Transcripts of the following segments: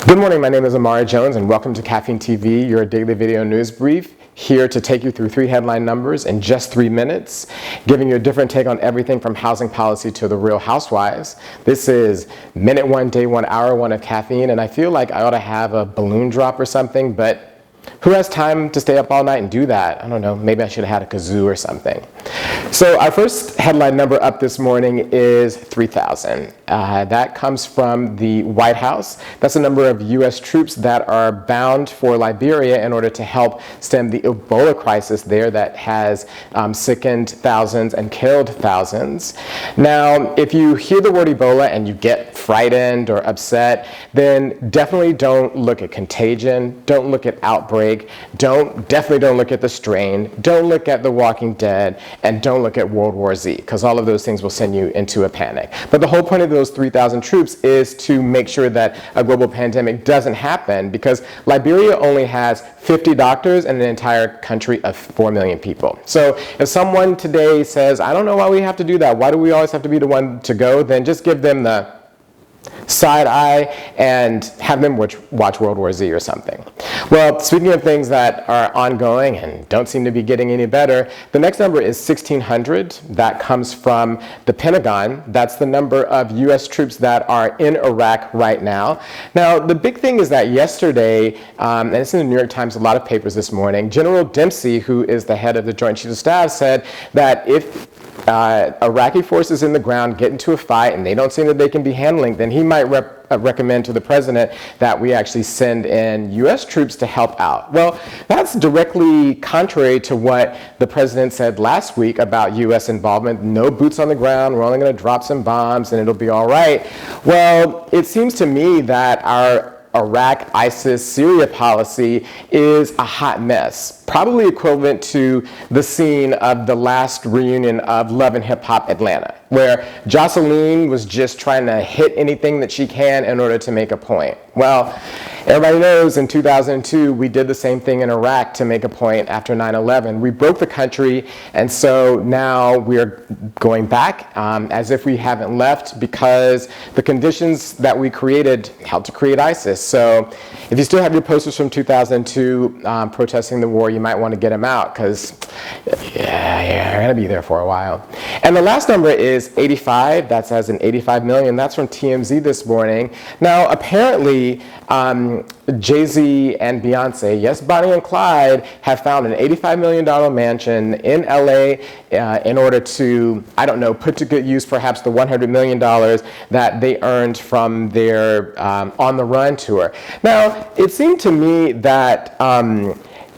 Good morning, my name is Amari Jones and welcome to Caffeine TV, your daily video news brief, here to take you through 3 headline numbers in just 3 minutes, giving you a different take on everything from housing policy to the Real Housewives. This is minute 1, day 1, hour 1 of caffeine, and I feel like I ought to have a balloon drop or something, but who has time to stay up all night and do that? I don't know, maybe I should have had a kazoo or something. So our first headline number up this morning is 3,000. That comes from the White House. That's the number of U.S. troops that are bound for Liberia in order to help stem the Ebola crisis there that has sickened thousands and killed thousands. Now, if you hear the word Ebola and you get frightened or upset, then definitely don't look at contagion, don't look at outbreak, definitely don't look at the strain, don't look at The Walking Dead, and don't look at World War Z, because all of those things will send you into a panic. But the whole point of those 3,000 troops is to make sure that a global pandemic doesn't happen, because Liberia only has 50 doctors and an entire country of 4 million people. So if someone today says, I don't know why we have to do that, why do we always have to be the one to go, then just give them the side eye and have them watch World War Z or something. Well, speaking of things that are ongoing and don't seem to be getting any better, the next number is 1,600. That comes from the Pentagon. That's the number of U.S. troops that are in Iraq right now. Now, the big thing is that yesterday, and it's in the New York Times, a lot of papers this morning, General Dempsey, who is the head of the Joint Chiefs of Staff, said that if Iraqi forces in the ground get into a fight and they don't seem that they can be handling, then he might recommend to the president that we actually send in U.S. troops to help out. Well, that's directly contrary to what the president said last week about U.S. involvement. No boots on the ground, we're only going to drop some bombs and it'll be all right. Well, it seems to me that our Iraq, ISIS, Syria policy is a hot mess, probably equivalent to the scene of the last reunion of Love and Hip Hop Atlanta, where Jocelyn was just trying to hit anything that she can in order to make a point. Well, everybody knows in 2002 we did the same thing in Iraq to make a point after 9/11. We broke the country, and so now we're going back as if we haven't left, because the conditions that we created helped to create ISIS. So if you still have your posters from 2002 protesting the war, you might want to get them out, because you're going to be there for a while. And the last number is 85. That's as in 85 million. That's from TMZ this morning. Now, apparently, Jay-Z and Beyonce, yes, Bonnie and Clyde, have found an $85 million mansion in LA in order to, I don't know, put to good use perhaps the $100 million that they earned from their On the Run tour. Now, it seemed to me that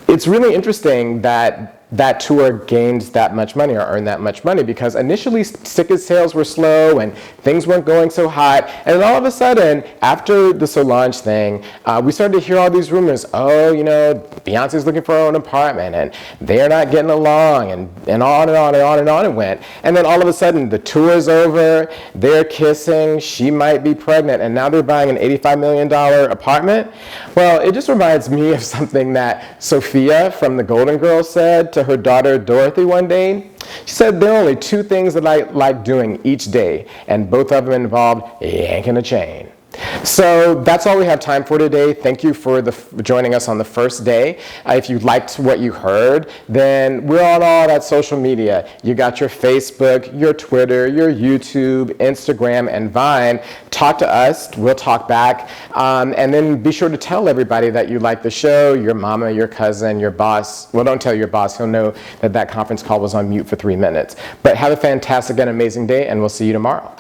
it's really interesting that that tour gained that much money or earned that much money, because initially ticket sales were slow and things weren't going so hot, and then all of a sudden, after the Solange thing, we started to hear all these rumors. Oh, you know, Beyonce's looking for her own apartment and they're not getting along, and on and on and on and on it went. And then all of a sudden the tour's over, they're kissing, she might be pregnant, and now they're buying an $85 million apartment. Well, it just reminds me of something that Sophia from the Golden Girls said to her daughter Dorothy one day. She said, there are only 2 things that I like doing each day, and both of them involved yanking a chain. So that's all we have time for today. Thank you for joining us on the first day. If you liked what you heard, then we're on all that social media. You got your Facebook, your Twitter, your YouTube, Instagram, and Vine. Talk to us. We'll talk back. And then be sure to tell everybody that you like the show, your mama, your cousin, your boss. Well, don't tell your boss. He'll know that that conference call was on mute for 3 minutes. But have a fantastic and amazing day, and we'll see you tomorrow.